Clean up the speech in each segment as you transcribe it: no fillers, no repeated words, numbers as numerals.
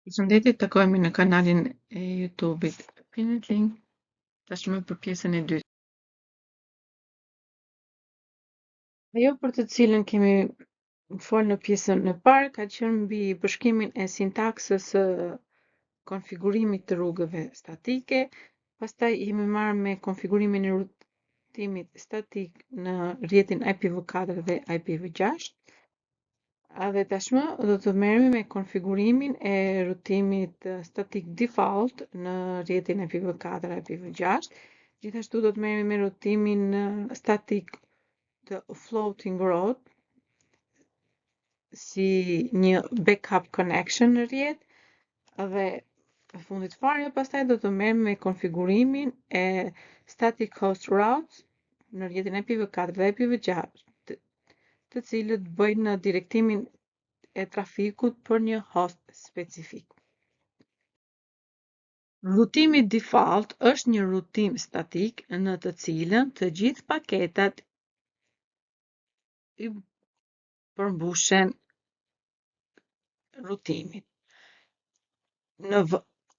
Përshëndetje, takohemi në kanalin e YouTube-it Pinit Link, tashmë për pjesën e dytë. Ajo për të cilën kemi folë në pjesën e parë ka qenë mbi bashkimin e sintaksës së konfigurimit të rrugëve statike, pastaj jemi marrë me konfigurimin e rutimit statik në rrjetin IPv4 dhe IPv6. Dhe tashmë do të merremi me konfigurimin e rutimit statik default në rrjetin IPv4 IPv6. Gjithashtu do të merremi me rutimin statik të floating road si një backup connection në rrjet dhe në fundit fare pastaj do të merremi me konfigurimin e static host routes në rrjetin IPv4 dhe IPv6 të cilët bëjnë direktimin e trafikut për një host specifik. Rutimi default është një rutim statik në të cilën të gjithë paketat i përmbushen rutimit.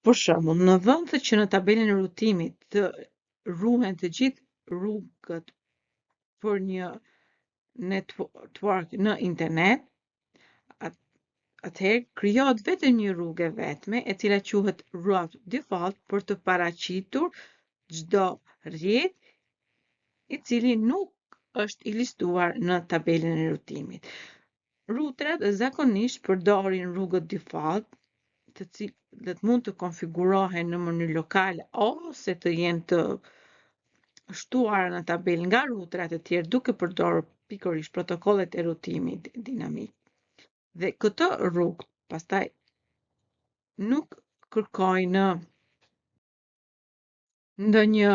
Për shembull, në vend që në tabelën e rutimit të ruhen të gjithë rrugët për një network në internet, atëherë krijohet vetëm një rrugë e vetme e cila quhet route default për të paraqitur çdo rrjet i cili nuk është i listuar në tabelën e rutimit. Rutrat zakonisht përdorin rrugët default, të cilët mund të konfigurohen në mënyrë lokale ose të jenë të shtuara në tabelë nga rutrat e tjerë duke përdorur pikërisht protokollet e rutimit dinamik. Dhe këto rrugë pastaj nuk kërkojnë ndonjë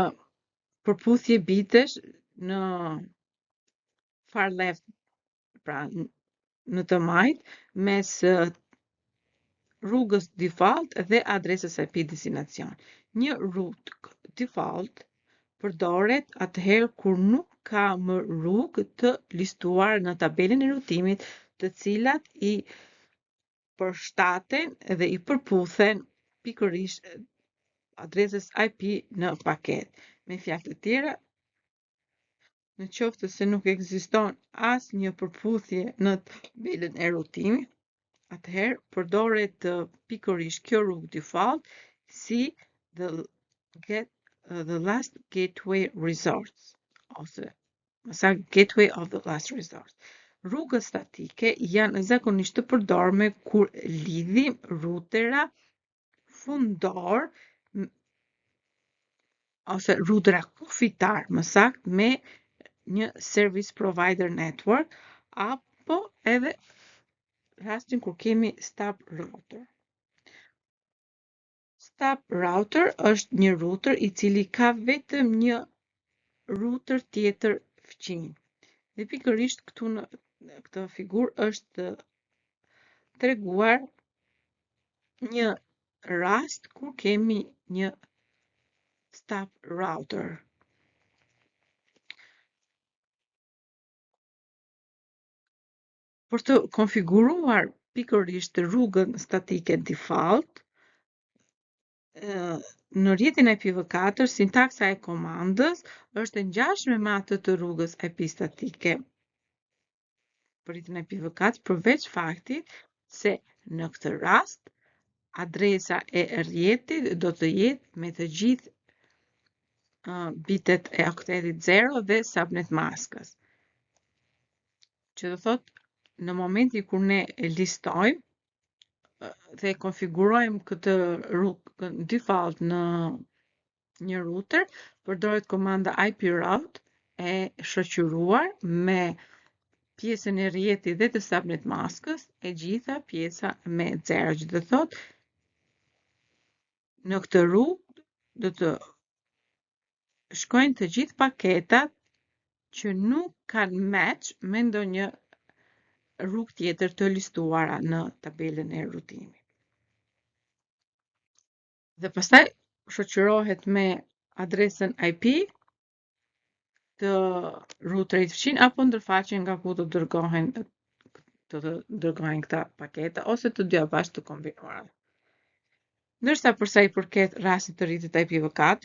përputhje bitesh në far left, pra në të majt mes rrugës default dhe adresës IP destinacion. Një rrutë default përdoret atëherë kur nuk ka më rrugë të listuar në tabelën e rutimit, të cilat i përshtaten dhe i përputhen pikërisht adresës IP në paket. Me fjalë të tjera, në qoftë se nuk ekziston asnjë përputhje në tabelën e rutimit, atëherë përdoret pikërisht kjo rrugë default si the last gateway resort ose gateway of the last resort. Rrugët statike janë zakonisht të përdorme kur lidhim rutera fundor ose rutera kufitar më saktë me një service provider network apo edhe rastin kur kemi stop router. Stop router është një router i cili ka vetëm një router tjetër fqin. Dhe pikërisht këtu në këtë figurë është treguar një rast kur kemi një stop router. Për të konfiguruar pikërisht rrugën statike default, në rrjetin IPv4, sintaksa e komandës është e ngjashme me atë të rrugës IP statike për rrjetin IPv4, përveç faktit se në këtë rast adresa e rrjetit do të jetë me të gjithë bitet e oktetit 0 dhe subnet maskës. Që do thotë, në momenti kur ne listojmë dhe konfigurojmë këtë rrugë default në një router, përdoret komanda iproute e shoqëruar me pjesën e rrjetit dhe të subnet maskës, e gjitha pjesa me 0, që do thotë në këtë rrugë do të shkojnë të gjithë paketat që nuk kanë match me ndonjë rrugë tjetër të listuara në tabelën e rutimit. Dhe pastaj shoqërohet me adresën IP të ruterit fqin apo ndërfaqen nga ku të dërgohen këta paketa ose të dyja bashkë të kombinuara. Ndërsa përsa i përket rastit të rritit IPv4,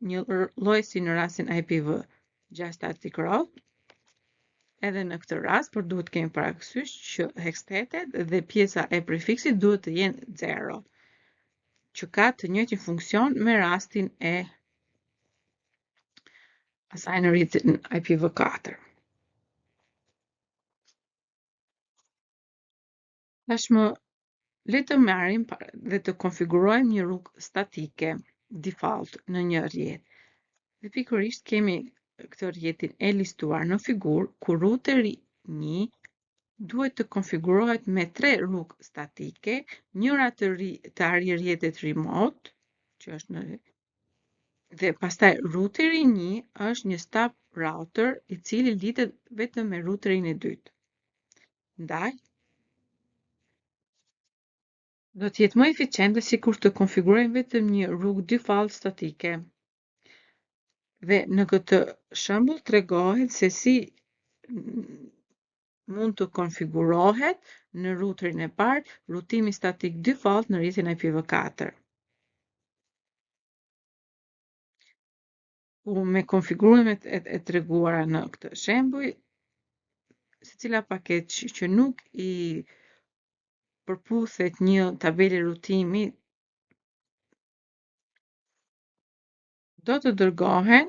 një lloj si në rastin IPv6 static route, edhe në këtë rast, por duhet kemi parasysh që hextetet dhe pjesa e prefiksit duhet të jenë 0, që ka të njëjtin funksion me rastin e asaj në rritin IPv4. Tashmë le të marrim dhe të konfigurojmë një rrugë statike default në një rrjet. Dhe pikërisht kemi këtë rrjetin e listuar në figurë ku ruteri 1 duhet të konfigurohet me 3 rrugë statike, njëra të arrijë rrjetet remote, që është në dhe pastaj ruteri 1 është një stop router i cili lidhet vetëm me ruterin e dytë. Ndaj do të jetë më eficiente sikur të konfigurojmë vetëm një rrugë default statike. Dhe në këtë shembull tregohet se si mund të konfigurohet në ruterin e parë rutimi statik default në rrjetin IPv4. Me konfigurimet e treguara në këtë shembull, secila paketë që nuk i përputhet një tabele rutimi do të dërgohen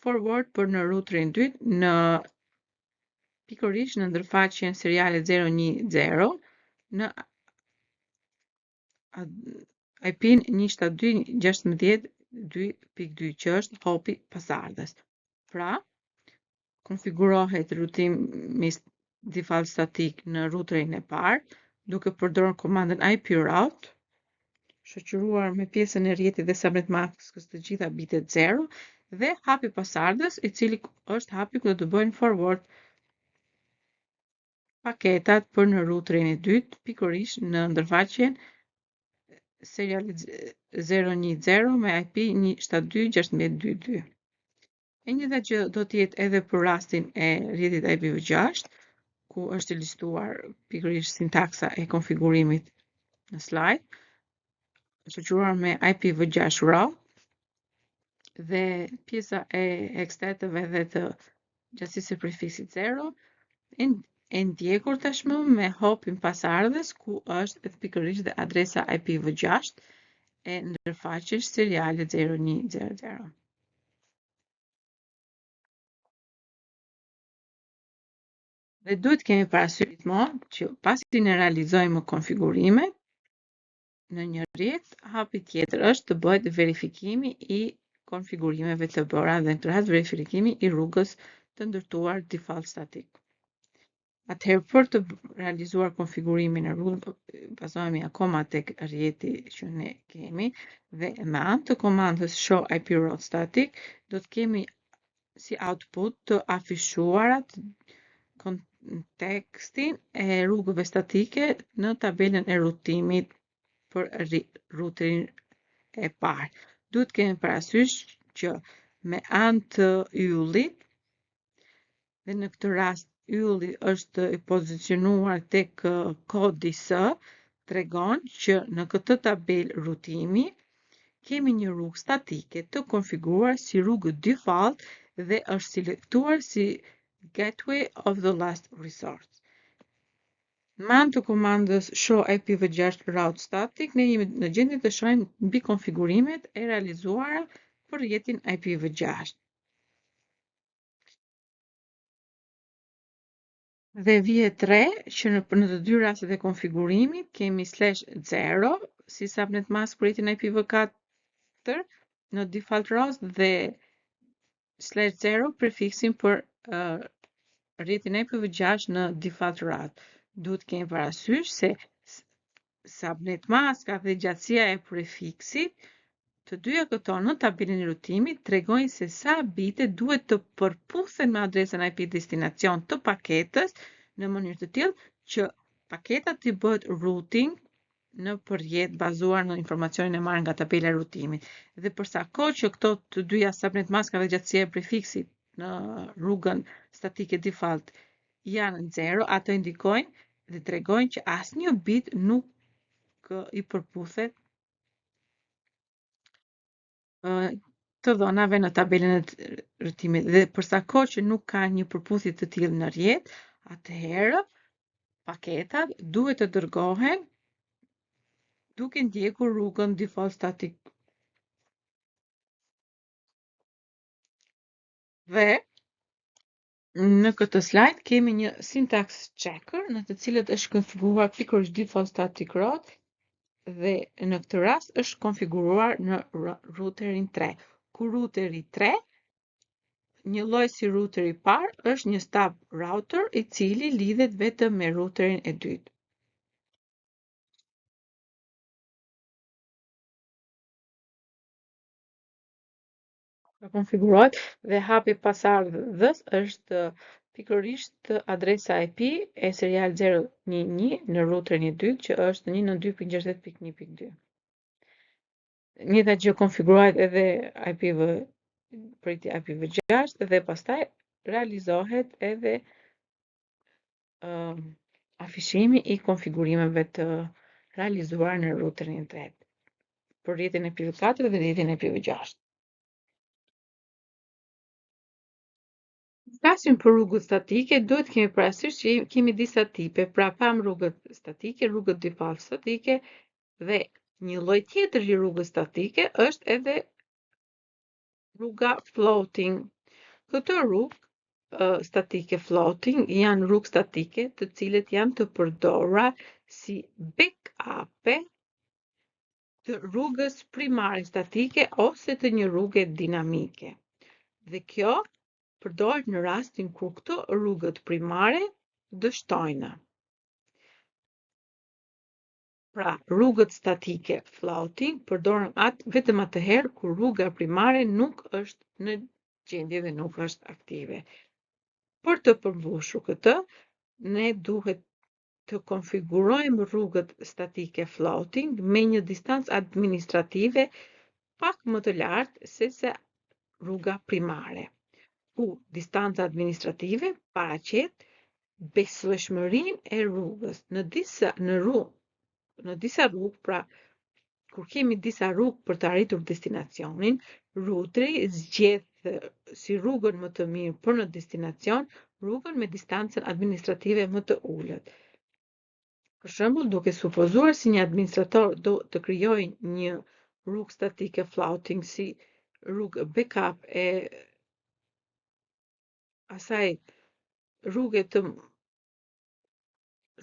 forward për në ruterin 2 në pikërisht në ndërfaqen seriale 010 në IP-n 172.16.2.2 që është hopi pasardhës. Pra, konfigurohet rutimi default statik në ruterin e parë duke përdorur komandën iproute, shoqëruar me pjesën e rrjetit dhe subnet maskës të gjitha bitet 0 dhe hapi pasardhës i cili është hapi ku do të bëjnë forward paketat për në ruterin e dytë, pikërisht në ndërfaqen serial 010 me IP 172.16.2.2. E njëjta gjë do të jetë edhe për rastin e rrjetit IPv6, ku është listuar pikërisht sintaksa e konfigurimit në slide, shoqëruar me IPv6 route dhe pjesa e hexteteve dhe të gjatësisë së prefiksit 0 e ndjekur tashmë me hopin pasardhës ku është pikërisht dhe adresa IPv6 e ndërfaqes seriale 0100. Dhe duhet kemi parasysh gjithmonë që pasi ne realizojmë konfigurimet në një rrjet, hapi tjetër është të bëhet verifikimi i konfigurimeve të bëra dhe në këtë rast verifikimi i rrugës të ndërtuar default statik. Atëherë për të realizuar konfigurimin e rrugës bazohemi akoma tek rrjeti që ne kemi dhe me anë të komandës show iproute static do të kemi si output të afishuarat kontekstin e rrugëve statike në tabelën e rutimit për ruterin e parë. Duhet kemi parasysh që me anë të yllit, dhe në këtë rast ylli është i pozicionuar tek kodi S, tregon që në këtë tabelë rutimi kemi një rrugë statike të konfiguruar si rrugë default dhe është selektuar si gateway of the last resort. Me anë të komandës show IPv6 route static, ne jemi në gjendje të shohim mbi konfigurimet e realizuara për rrjetin IPv6. Dhe vihet re që në të dy rastet e konfigurimit kemi /0 si subnet mask për rrjetin IPv4 në default route dhe /0 prefiksin për rrjetin IPv6 në default route. Duhet kemi parasysh se subnet maska dhe gjatësia e prefiksit të dyja këto në tabelën e rutimit tregojnë se sa bite duhet të përputhen me adresën IP destinacion të paketës në mënyrë të tillë që paketa të bëhet routing në përrjet bazuar në informacionin e marrë nga tabela e rutimit. Dhe përsa kohë që këto të dyja subnet maska dhe gjatësia e prefiksit në rrugën statike default janë 0, ato indikojnë dhe tregojnë që asnjë bit nuk i përputhet të dhënave në tabelën e rrëtimit dhe përsa kohë që nuk ka një përputhje të tillë në rrjet, atëherë paketat duhet të dërgohen duke ndjekur rrugën default static. Dhe në këtë slide kemi një syntax checker në të cilët është konfiguruar pikërisht default static route dhe në këtë rast është konfiguruar në routerin 3. Ku routeri 3, një lloj si routeri i parë, është një stub router i cili lidhet vetëm me routerin e dytë. Konfigurohet dhe hapi pasardhës është pikërisht adresa IP e serial 011 në routerin e dytë që është 192.168.1.2. Njëjta gjë konfigurohet edhe priti IPv6 dhe pastaj realizohet edhe afishimi i konfigurimeve të realizuar në routerin e tretë për rrjetin e IPv4 dhe rrjetin e IPv6. Flasim për rrugët statike, duhet kemi parasysh që kemi disa tipe, pra pam rrugët statike, rrugët default statike dhe një lloj tjetër i rrugës statike është edhe rruga floating. Këto rrugë statike floating janë rrugë statike të cilët janë të përdorura si backup të rrugës primare statike ose të një rruge dinamike. Dhe kjo përdoret në rastin kur këto rrugët primare dështojnë. Pra, rrugët statike floating përdoren vetëm atëherë kur rruga primare nuk është në gjendje dhe nuk është aktive. Për të përmbushur këtë, ne duhet të konfigurojmë rrugët statike floating me një distancë administrative pak më të lartë se sa rruga primare, ku distanca administrative paraqet besueshmërinë e rrugës. Në disa rrugë, pra kur kemi disa rrugë për të arritur destinacionin, routeri zgjedh si rrugën më të mirë për në destinacion rrugën me distancën administrative më të ulët. Për shembull, duke supozuar si një administrator do të krijojë një rrugë statike floating si rrugë backup e asaj rruge të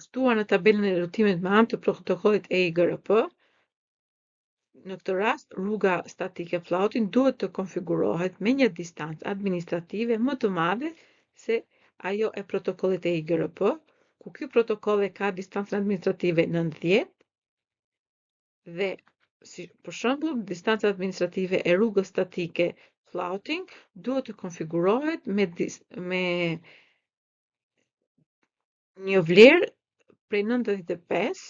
shtuar në tabelën e rrëtimit me anë të protokollit EIGRP, në këtë rast, rruga statike floating duhet të konfigurohet me një distancë administrative më të madhe se ajo e protokollit EIGRP, ku ky protokoll ka distancën administrative 90 dhe, për shembull, distanca administrative e rrugës statike floating duhet të konfigurohet me një vlerë prej 95,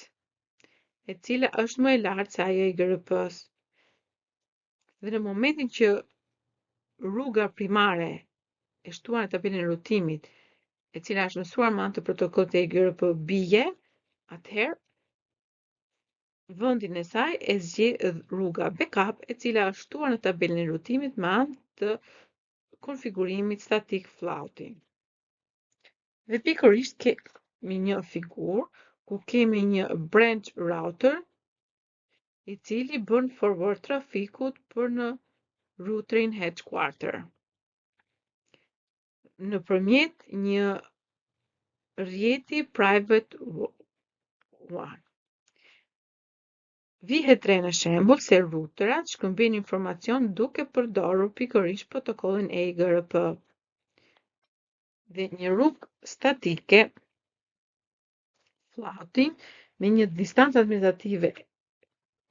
e cila është më e lartë se ajo e IGRP-s. Dhe në momentin që rruga primare e shtuar në tabelën e rrutimit, e cila është mësuar me anë të protokollit të IGRP bie, atëherë vendin e saj e zgjedh rruga backup, e cila është shtuar në tabelën e rrutimit me anë të konfigurimit static floating. Dhe pikërisht kemi një figurë ku kemi një branch router i cili bën forward trafikut për në routerin headquarter nëpërmjet një rrjeti private 1. Vihet re në shembull se routerat shkëmbejnë informacion duke përdorur pikërisht protokollin EIGRP. Dhe një rrugë statike floating me një distancë administrative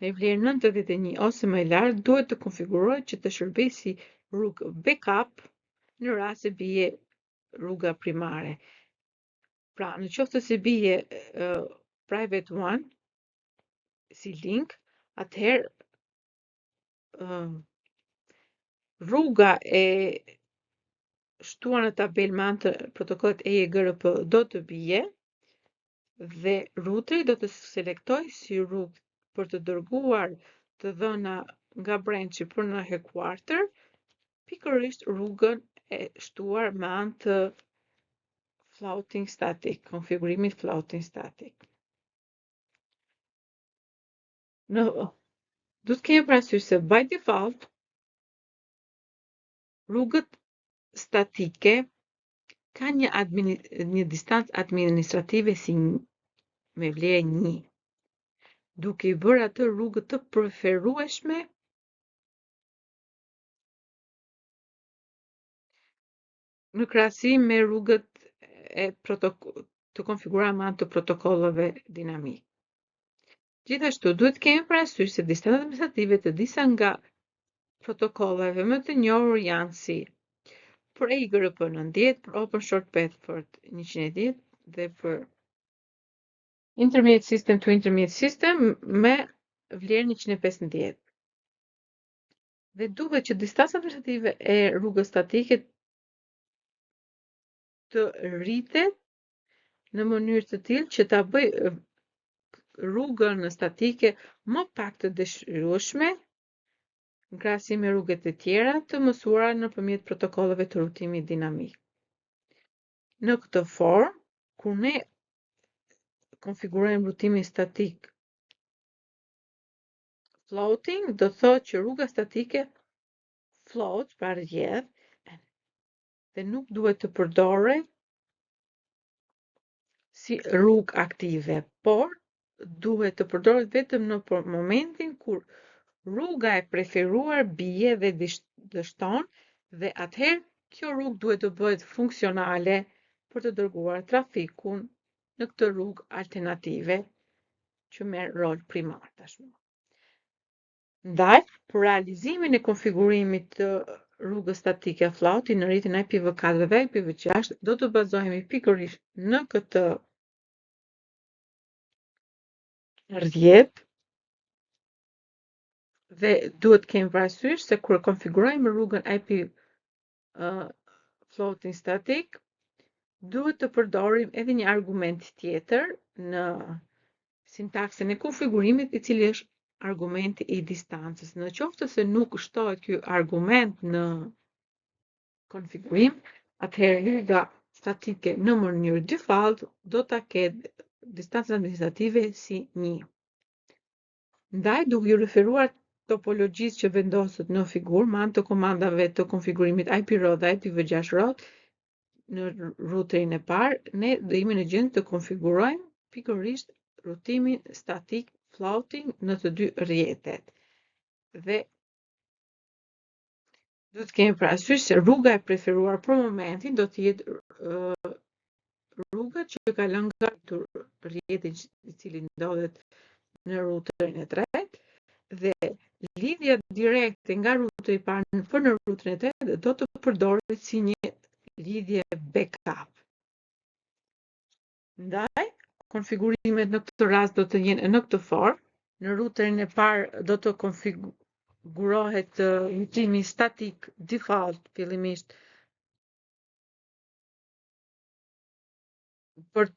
me vlerë 91 ose më e lartë duhet të konfigurohet që të shërbejë si rrugë backup në rast se bie rruga primare. Pra, në qoftë se bie private 1 si link, atëherë rruga e shtuar në tabelë me anë të protokollit EIGRP do të bie dhe routeri do të selektojë si rrugë për të dërguar të dhëna nga brendshi për në headquarter, pikërisht rrugën e shtuar me anë të floating static, konfigurimit floating static. Duhet kemi parasysh se by default rrugët statike ka një distancë administrative si me vlerë 1, duke i bërë atë rrugët të preferueshme në krahasim me rrugët të konfiguruara me anë të protokolleve dinamik. Gjithashtu, duhet kemi parasysh se distancat administrative të disa nga protokolleve më të njohur janë si për EIGRP 90, për Open Short Path për 110 dhe për Intermediate System to Intermediate System me vlerën 115. Dhe duhet që distanca administrative e rrugës statike të rritet në mënyrë të tillë që ta bëj rrugën statike më pak të dëshirueshme në krahasim me rrugët e tjera të mësuara nëpërmjet protokolleve të rrutimit dinamik. Në këtë formë, kur ne konfigurojmë rrutimin statik floating, do thotë që rruga statike float, pra rrjedh, dhe nuk duhet të përdoret si rrugë aktive, por duhet të përdoret vetëm në momentin kur rruga e preferuar bie dhe dështon dhe atëherë kjo rrugë duhet të bëhet funksionale për të dërguar trafikun në këtë rrugë alternative që merr rol primar tashmë. Ndaj, për realizimin e konfigurimit të rrugës statike floating në rrjetin IPv4 dhe IPv6 do të bazohemi pikërisht në këtë rrjet dhe duhet kemi parasysh se kur konfigurojmë rrugën IP floating static, duhet të përdorim edhe një argument tjetër në sintaksën e konfigurimit, i cili është argumenti i distancës. Në qoftë se nuk shtohet ky argument në konfigurim, atëherë rruga statike në mënyrë default do ta ketë distancën administrative si 1. Ndaj, duke ju referuar topologjisë që vendoset në figurë me anë të komandave të konfigurimit IP-ROT dhe IPv6-ROT në ruterin e parë, ne do jemi në gjendje të konfigurojmë pikërisht rrutimin statik floating në të dy rrjetet. Dhe duhet kemi parasysh se rruga e preferuar për momentin do të jetë rruga që kalon nga rrjeti i cili ndodhet në ruterin e tretë dhe lidhja direkte nga ruteri i parë për në ruterin e tretë do të përdoret si një lidhje backup. Ndaj, konfigurimet në këtë rast do të jenë në këtë formë. Në ruterin e parë do të konfigurohet rrutimi statik default fillimisht për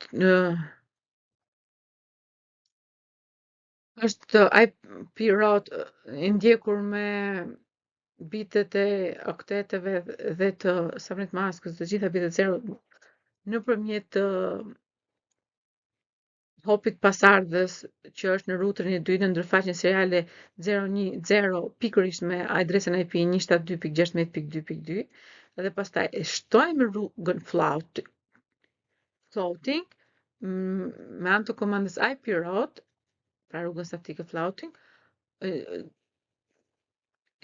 është IP-ROT i ndjekur me bitet e okteteve dhe të subnet maskës, të gjitha bitet 0 nëpërmjet hopit pasardhës që është në ruterin e dytë në ndërfaqen seriale 010 pikërisht me adresën IP 172.16.2.2 dhe pastaj e shtojmë rrugën floating me anë të komandës IP-ROT, pra rrugën statike floating,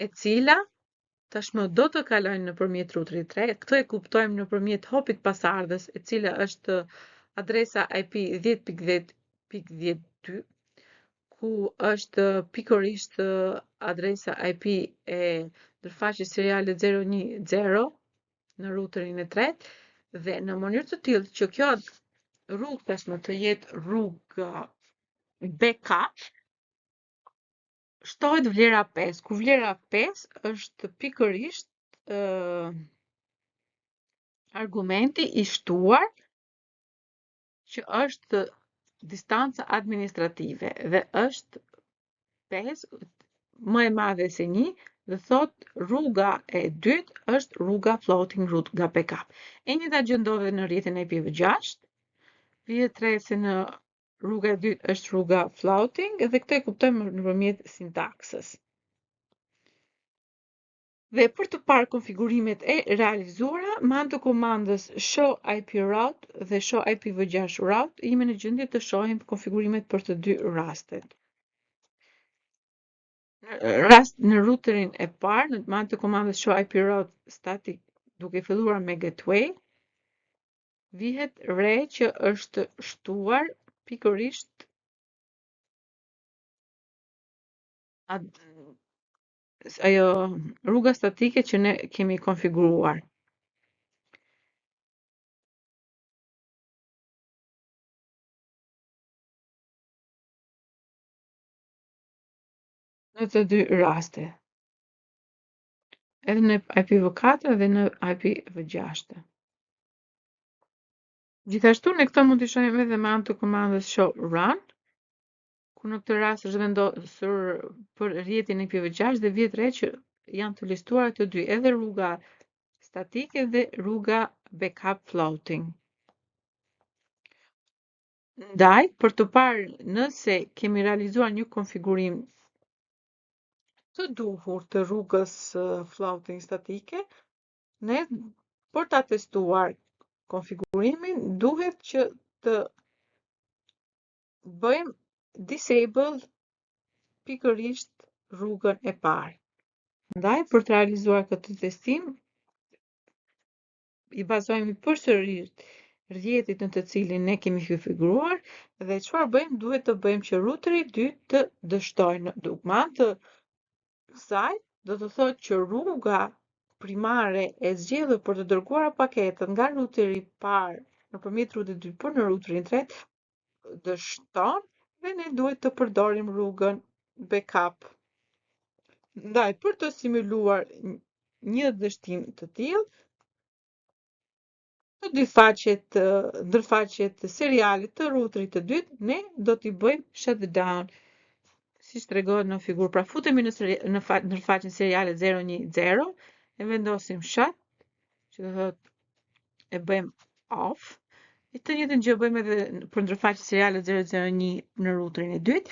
e cila tashmë do të kalojnë nëpërmjet ruterit 3. Këtë e kuptojmë nëpërmjet hopit pasardhës, e cila është adresa IP 10.10.12, ku është pikërisht adresa IP e ndërfaqjes seriale 010 në ruterin e tretë dhe në mënyrë të tillë që kjo rrugë tashmë të jetë rrugë backup, shtohet vlera 5, ku vlera 5 është pikërisht argumenti i shtuar që është distanca administrative dhe është 5 më e madhe se 1, dhe thot rruga e dytë është rruga floating, rruga backup. E njëjta gjë ndodhet në rrjetin e IPv6. Vjet re se në rruga e dytë është rruga floating dhe këtë e kuptojmë nëpërmjet sintaksës. Dhe për të parë konfigurimet e realizuara, me anë të komandës show IP route dhe show IPv6 route, jemi në gjendje të shohim konfigurimet për të dy rastet. Në routerin e parë, me anë të komandës show IP route static duke filluar me gateway, vihet re që është shtuar pikërisht ajo rruga statike që ne kemi konfiguruar. Në të dy raste. Edhe në IPv4 dhe në IPv6. Gjithashtu ne këto mund t'i shohim edhe me anë të komandës show run, ku në këtë rast është vendosur për rrjetin e IPv6 dhe vjet re që janë të listuar të dy, edhe rruga statike dhe rruga backup floating. Ndaj, për të parë nëse kemi realizuar një konfigurim të duhur të rrugës floating statike, ne për ta testuar konfigurimin duhet që të bëjmë disable pikërisht rrugën e parë. Ndaj, për të realizuar këtë testim, i bazohemi përsëri rrjetit në të cilin ne kemi konfiguruar dhe çfarë bëjmë? Duhet të bëjmë që ruteri 2 të dështojë. Me anë të kësaj, do të thotë që rruga primare e zgjedhur për të dërguar paketën nga ruteri i parë nëpërmjet rrugës 2 për në ruterin 3 dështon dhe ne duhet të përdorim rrugën backup. Ndaj, për të simuluar një dështim të tillë, të dy ndërfaqet seriale të ruterit të dytë, ne do t'i bëjmë shutdown. Siç tregohet në figurë, pra futemi në ndërfaqen seriale 010, e vendosim shut, që do thotë e bëjmë off. E të njëjtën gjë bëjmë edhe për ndërfaqen seriale 001 në ruterin e dytë,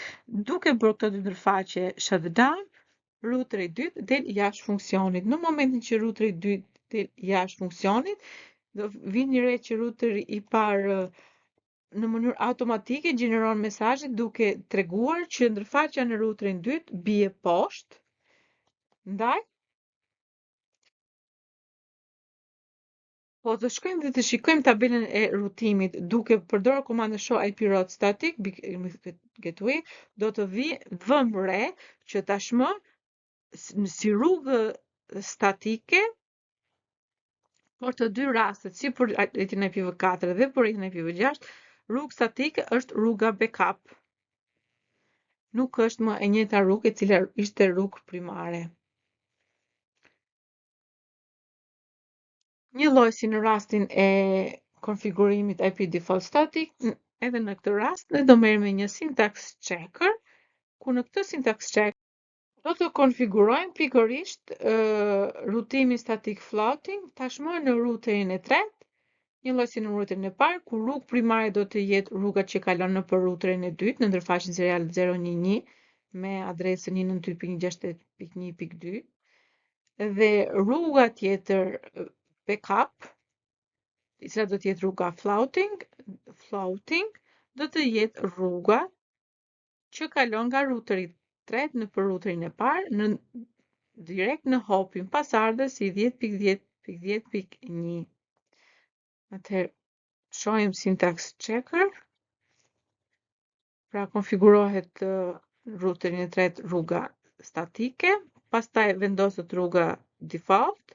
duke bërë këto dy ndërfaqe shutdown, ruteri i dytë del jashtë funksionit. Në momentin që ruteri i dytë del jashtë funksionit, do vini re që ruteri i parë në mënyrë automatike gjeneron mesazhe duke treguar që ndërfaqja në ruterin 2 bie poshtë. Ndaj, po të shkojmë dhe të shikojmë tabelën e rutimit duke përdorur komandën show IP route static gateway, do të vëmë re që tashmë si rrugë statike për të dy rastet, si për rrjetin e IPv4 dhe për rrjetin e IPv6, rrugë statike është rruga backup. Nuk është më e njëjta rrugë e cila ishte rrugë primare. Një lloj si në rastin e konfigurimit IP default static, edhe në këtë rast ne do merrem me një syntax checker, ku në këtë syntax checker do të konfigurojmë pikërisht rutimin static floating tashmë në ruterin e tretë, një lloj si në ruterin e parë, ku rrugë primare do të jetë rruga që kalon nëpër ruterin e dytë në ndërfaqen serial 011 me adresën 192.168.1.2 dhe rruga tjetër backup, i cila do të jetë rruga floating, do të jetë rruga që kalon nga ruteri 3 nëpër ruterin e parë direkt në hopin pasardhës i 10.10.10.1. Atëherë, shohim syntax checker. Pra konfigurohet ruterin e tretë rruga statike, pastaj vendoset rruga default,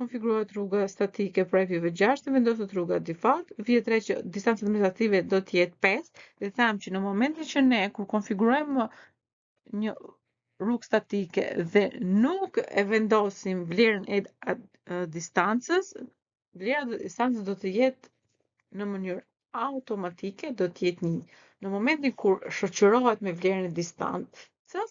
konfigurohet rruga statike për IPv6, vendoset rruga default, vjet re që distanca administrative do të jetë 5, dhe tham që në momentin që ne kur konfigurojmë një rrugë statike dhe nuk e vendosim vlerën e distancës, vlera e distancës do të jetë në mënyrë automatike do të jetë 1. Në momentin kur shoqërohet me vlerën e distancës,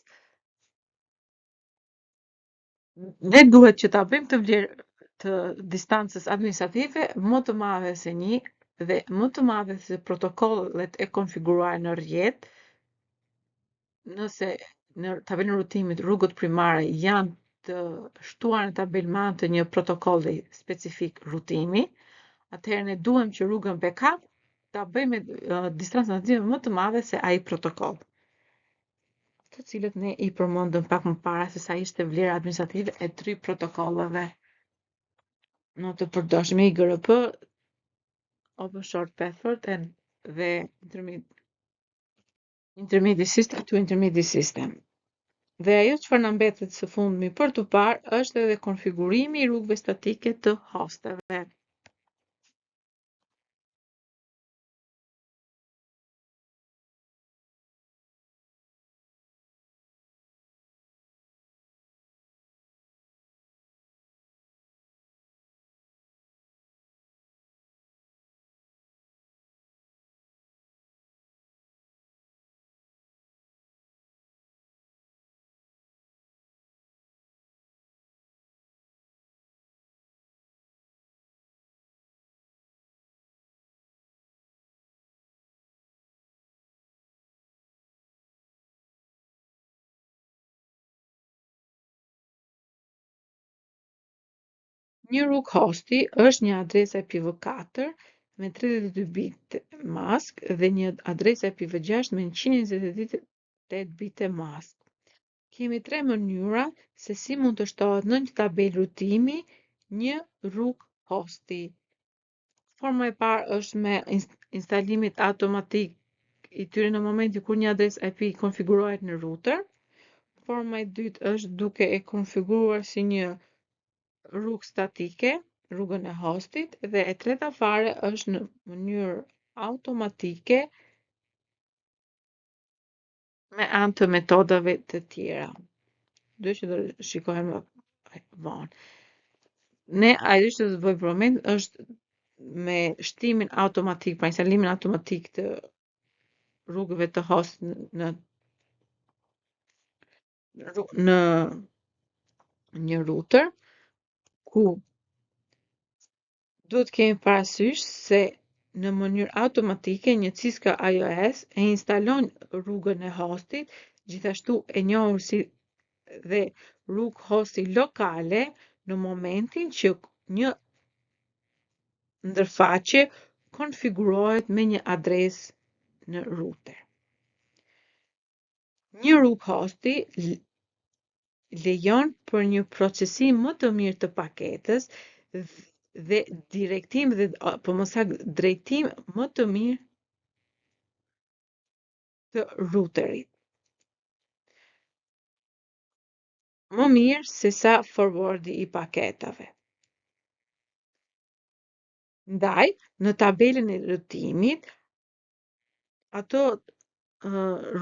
Ne duhet që ta bëjmë të vlerë të distancës administrative më të madhe se 1 dhe më të madhe se protokollet e konfiguruara në rrjet, nëse në tabelën e rutimit rrugët primare janë të shtuar në tabelë me anë të një protokolli specifik rrutimi, atëherë ne duhem që rrugën backup ta bëjmë me distancën administrative më të madhe se ai protokoll, të cilët ne i përmendëm pak më parë se sa ishte vlera administrative e 3 protokolleve në të përdorshme IGRP, Open Short Password dhe Intermediate System to Intermediate System. Dhe ajo çfarë na mbetet së fundmi për tu parë është edhe konfigurimi i rrugëve statike të hosteve. Një rrugë hosti është një adresë IPv4 me 32 bit mask dhe një adresë IPv6 me 128 bit mask. Kemi 3 mënyra se si mund të shtohet në një tabelë rutimi një rrugë hosti. Forma e parë është me instalimin automatik i tyre në momentin kur një adresë IP konfigurohet në router. Forma e dytë është duke e konfiguruar si një rrugë statike, rrugën e hostit, dhe e treta fare është në mënyrë automatike me anë të metodave të tjera. Dy që do shikohem më vonë. Ajo që do të bëj për moment është me shtimin automatik, pra instalimin automatik të rrugëve të host në një router, ku duhet kemi parasysh se në mënyrë automatike një Cisco iOS e instalon rrugën e hostit, gjithashtu e njohur si dhe rrugë hosti lokale në momentin që një ndërfaqe konfigurohet me një adresë në router. Një rrugë hosti lejon për një procesim më të mirë të paketës dhe direktim dhe drejtim më të mirë të routerit. Më mirë se sa forwardi i paketave. Ndaj, në tabelën e rutimit, ato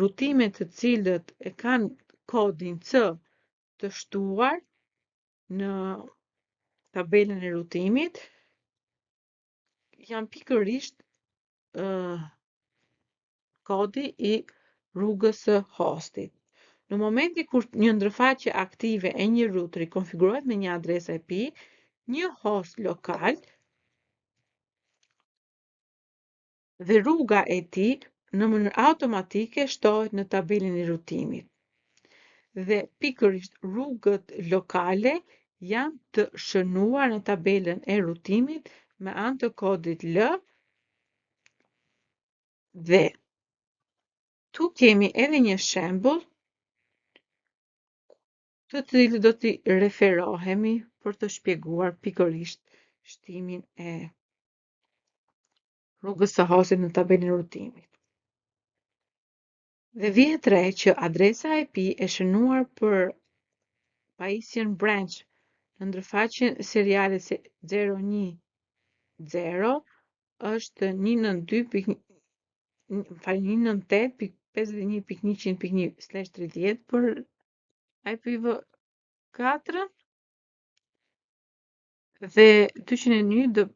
rutimet të cilët e kanë kodin C të shtuar në tabelën e rutimit janë pikërisht kodi i rrugës së hostit. Në momentin kur një ndërfaqe aktive e një routeri konfigurohet me një adresë IP, një host lokal dhe rruga e tij në mënyrë automatike shtohet në tabelën e rutimit. Dhe pikërisht rrugët lokale janë të shënuar në tabelën e rutimit me anë të kodit L dhe tu kemi edhe një shembull të cilët do t'i referohemi për të shpjeguar pikërisht shtimin e rrugës së hostit në tabelën e rutimit. Dhe vjet re që adresa IP e shënuar për pajisjen branch në ndërfaqen seriale 010 është 198.51.100.1/30 për IPv4 dhe 201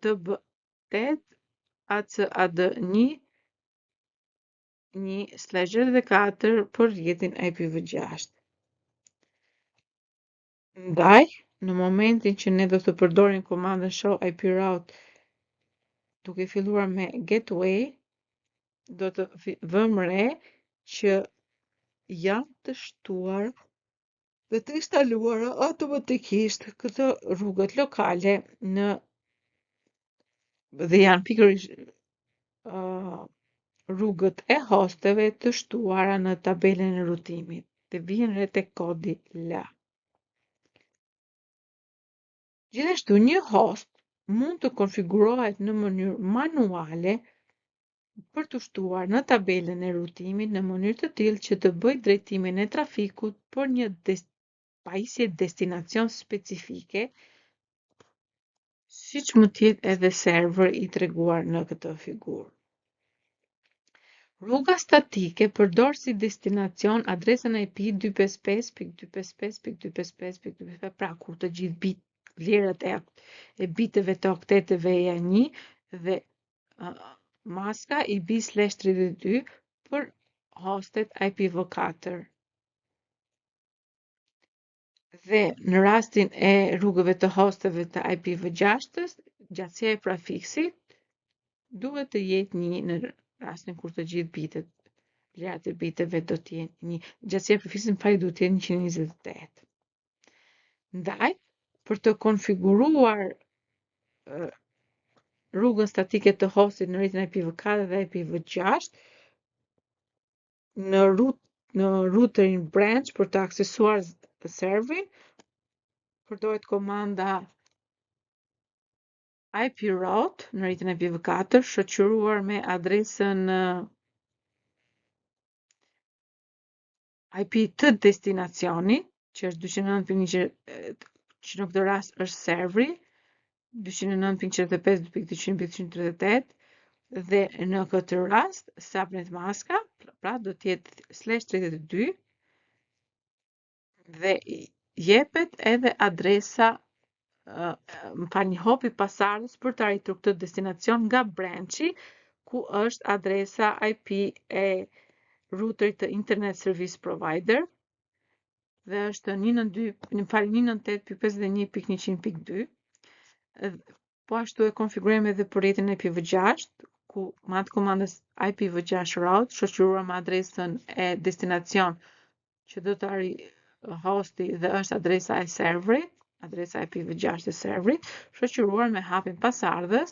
db8 ACAD1/64 për rrjetin IPv6. Ndaj, në momentin që ne do të përdorim komandën show IP route duke filluar me gateway, do të vëmë re që janë të shtuar dhe të instaluara automatikisht këto rrugët lokale dhe janë pikërisht rrugët e hosteve të shtuara në tabelën e rutimit dhe vijnë re tek kodi L. Gjithashtu, një host mund të konfigurohet në mënyrë manuale për të shtuar në tabelën e rutimit në mënyrë të tillë që të bëjë drejtimin e trafikut për një pajisje destinacion specifike, siç mund të jetë edhe server i treguar në këtë figurë. Rruga statike përdor si destinacion adresën IP 255.255.255.255, pra ku të gjithë vlerat e biteve të okteteve e 1 dhe maska i B/32 për hostet IPv4. Dhe në rastin e rrugëve të hosteve të IPv6-s, gjatësia e prafiksit duhet të jetë 1 në rastin kur të gjithë bitet, vlerat e biteve do të jenë 1. Gjatësia e prafiksit në fakt duhet të jetë 128. Ndaj, për të konfiguruar rrugën statike të hostit në rrjetin IPv4 dhe IPv6 në routerin branch për të aksesuar serverin, përdoret komanda IP route në rrjetin IPv4 shoqëruar me adresën IP të destinacionit, që është 209.1, që në këtë rast është serveri, 209.168.200.138, dhe në këtë rast subnet maska, pra do të jetë /32 dhe jepet edhe adresa hop i pasardhës për të arritur këtë destinacion nga branchi, ku është adresa IP e routerit të Internet Service Provider dhe është 192.168.151.2. Po ashtu e konfigurojmë edhe për rrjetin IPv6, ku me atë komandës IPv6 route shoqëruar me adresën e destinacion që do të arrijë hosti dhe është adresa e serverit, adresa IPv6 e serverit, shoqëruar me hapin pasardhës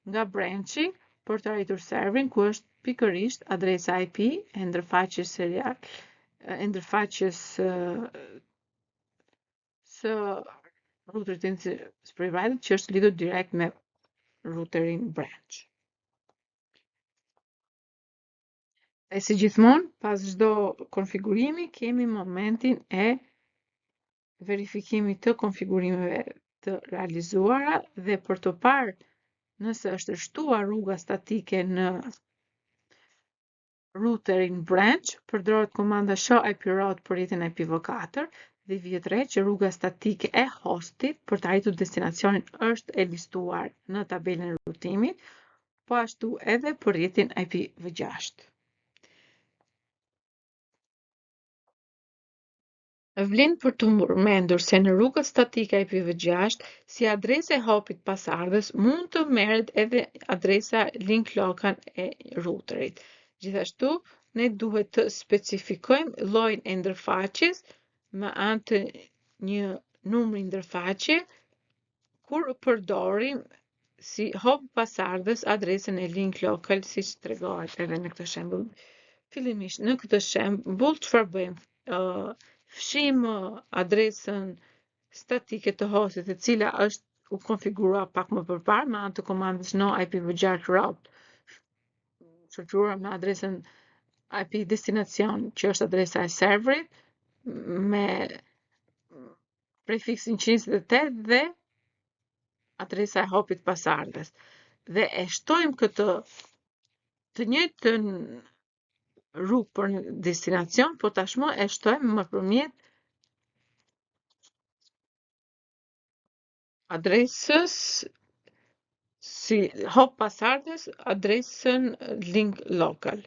nga branchi për të arritur serverin, ku është pikërisht adresa IP e ndërfaqjes serial, e ndërfaqjes së routerit Internet Provider, që është lidhur direkt me routerin branch. E si gjithmonë, pas çdo konfigurimi, kemi momentin e verifikimit të konfigurimeve të realizuara dhe për të parë nëse është shtuar rruga statike në routerin branch, përdoret komanda show IP route për rrjetin IPv4 dhe vjet re që rruga statike e hostit për të arritur destinacionin është e listuar në tabelën e rutimit, po ashtu edhe për rrjetin IPv6. Vlen për të përmendur se në rrugët statike IPv6, si adresë e hopit pasardhës, mund të merret edhe adresa link local e routerit. Gjithashtu, ne duhet të specifikojmë llojin e ndërfaqjes me anë të një numri ndërfaqe kur përdorim si hop pasardhës adresën e link local, siç tregohet edhe në këtë shembull. Fillimisht në këtë shembull çfarë bëjmë? Fshim adresën statike të hostit, e cila është u konfigurua pak më përpara me anë të komandës no IPv6 route, shoqëruar me adresën IP destinacion, që është adresa e serverit, me prefiksin 128 dhe adresa e hopit pasardhës. Dhe e shtojmë këtë të njëjtën rrugë për një destinacion, po tashmë e shtojmë nëpërmjet adresës si hop pasardhës, adresën link local.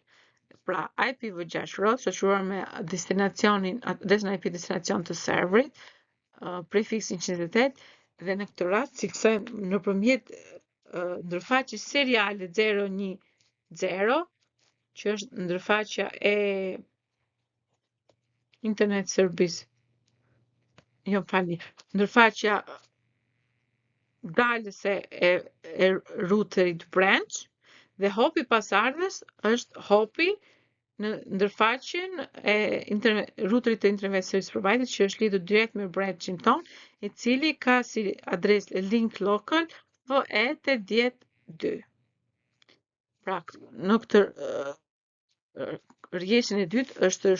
Pra IPv6 route shoqëruar me destinacionin, adresën IP destinacion të serverit, prefiksin 108 dhe në këtë rast fiksojmë nëpërmjet ndërfaqjes seriale 010, që është ndërfaqja e internet service, jo falni, ndërfaqja dalëse e routerit branch, dhe hopi pasardhës është hopi në ndërfaqjen e routerit të internet service provider që është lidhur direkt me branchin ton, i cili ka si adresë link local VE802. Pra, në këtë rrjedhën e dytë është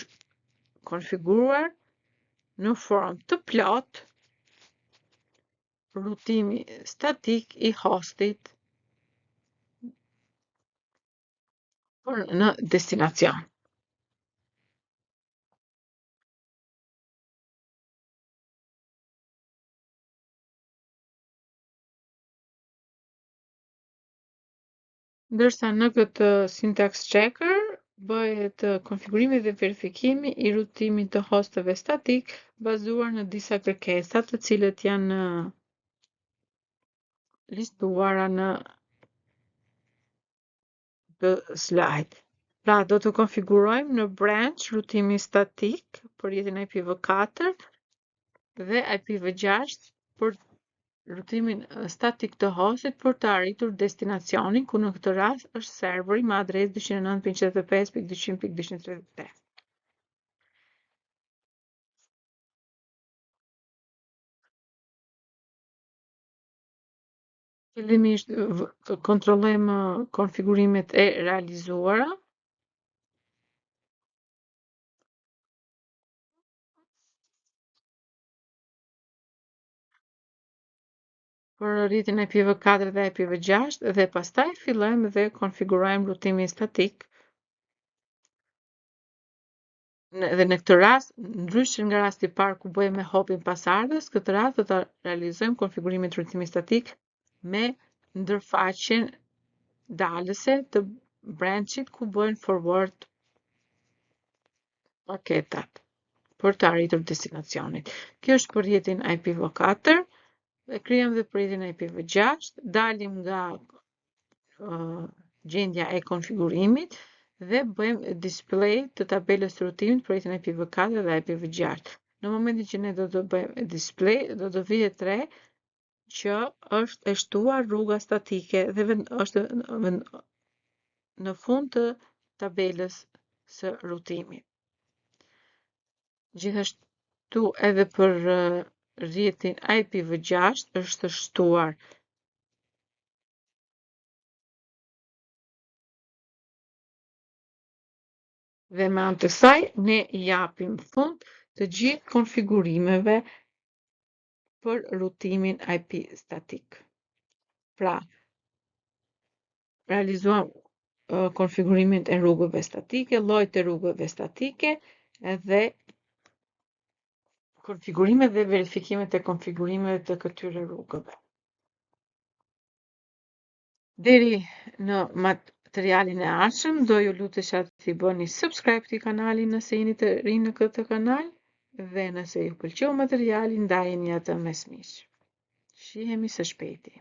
konfiguruar në formë të plotë rutimi statik i hostit në destinacion. Ndërsa në këtë syntax checker bëhet konfigurimi dhe verifikimi i rutimit të hosteve statik bazuar në disa kërkesa, të cilët janë listuara në slide. Pra, do të konfigurojmë në branch rutimi statik për rrjetin IPv4 dhe IPv6 për rutimin statik të hostit për të arritur destinacionin, ku në këtë rast është serveri me adresë 209.168.200.238. Fillimisht kontrollojmë konfigurimet e realizuara. Për rrjetin IPv4 dhe IPv6 dhe pastaj fillojmë dhe konfigurojmë rutimin statik. Dhe në këtë rast, ndryshe nga rasti i parë ku bëjmë hopin pasardhës, këtë rast do ta realizojmë konfigurimin e rutimit statik me ndërfaqjen dalëse të branchit ku bëhen forward paketat për të arritur destinacionin. Kjo është për rrjetin IPv4. Dhe krijojmë dhe për rrjetin IPv6, dalim nga gjendja e konfigurimit dhe bëjmë display të tabelës së rutimit për rrjetin IPv4 dhe IPv6. Në momentin që ne do të bëjmë display, do të vihet re që është e shtuar rruga statike dhe është në fund të tabelës së rutimit. Gjithashtu edhe për rrjetin IPv6 është shtuar dhe me anë të saj ne japim fund të gjithë konfigurimeve për rutimin IP statik. Pra, realizuam konfigurimin e rrugëve statike, llojt e rrugëve statike dhe konfigurimet dhe verifikimet e konfigurimeve të këtyre rrugëve. Deri në materialin e ardhshëm, do ju lutesha të bëni subscribe këtij kanali nëse jeni të rinj në këtë kanal dhe nëse ju pëlqeu materiali ndajeni atë me miq. Shihemi së shpejti.